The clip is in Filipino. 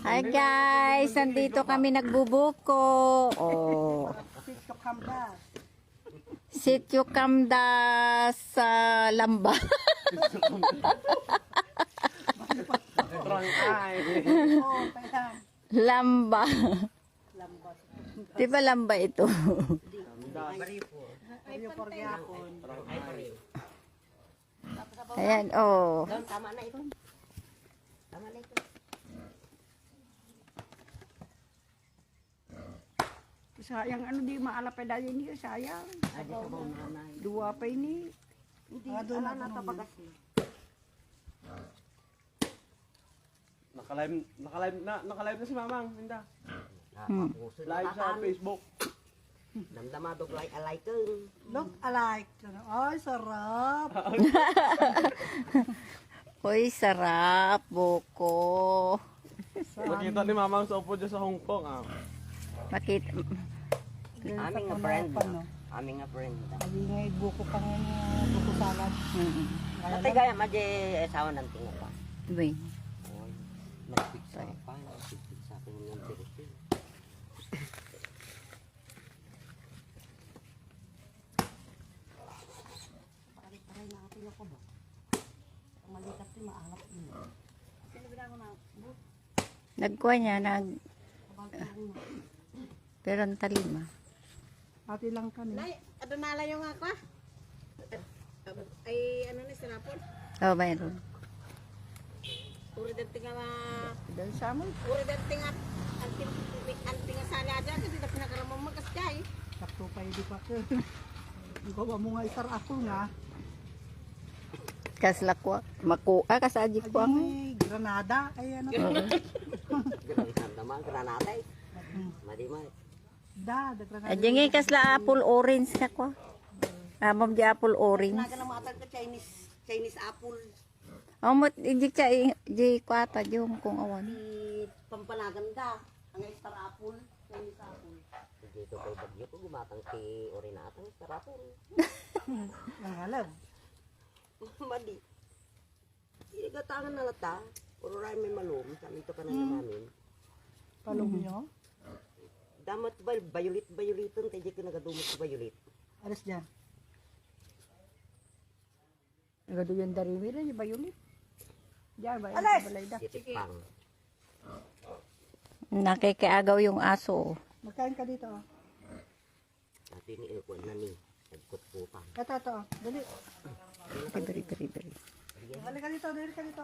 Hi guys, nandito kami nagbubuko. Oh. Sitio Kamda sa Lamba. Lamba. Di ba Lamba ito? Ayan, oh. Tama na ito. Tama na ito. Sayang ano di maalapay dahil niya sayang. Adi ka ba nanay? Dua pa ini. Hindi, ala na tabagas eh. Naka-live na si Mamang, Minda. Puso na Live sa tataan. Facebook. Damdamadog like alike kang. Look alike. Ay, sarap. Uy, sarap, buko. Nakita ni Mamang sa upo dyan sa Hong Kong. Makita. Aming nga friend. Aming nga friend. Hindi nga buko pa nga buko salad. Natigaya madye asawa ng tinga pa. Uy. Oy, nagpiksa pa. Nagpiksa ko yung tiriti. Pare-pare na atin ako ba? Malikat din maalap din. Nagkuha niya, pero ang talim ah. Ati lang kami. Nay, ano nala yung ako ah? Ay, ano ni sinapon? Oh, mayroon. Uri dati nga Dahil sa amin. uri dati nga anting nga sali aja kasi na pinakaramang magkasjay. Sakto pa hindi pa ko. Ikaw ba mo nga isar ako nga. Kaslakwa. Makuha ka sa ajik ko ang. Ay, Granada. Ay, ano. Ganun naman, granatay. Madi mo. Da Granada. Ajing nga kasla apple orange na ko. Amam di apple orange. Naga na matag ka Chinese apple. Amot, hindi ka, di kwata, yung kung awan. Di pampanagan ka. Ang star apple, Chinese apple. Dito kay bagyo ko gumatang ti orinatang sarapon. Ang alam. Madi. Hindi ka tangan na lata. Puro rin may malum. Sabi ito ka na namin. Palong nyo. Damat ba, violet-violeton. Tayo ka nagadumot sa violet. Alas dyan. Agad yung dari mira, yung bayulit. Diyan ba? Alas! Sitik pang. Nakikiagaw yung aso. Magkain ka dito. Oh. Dati ni Ilkwan na ni. Nagkot po pa. Ito. Dali. Beri. Dali ka dito, dali ka dito.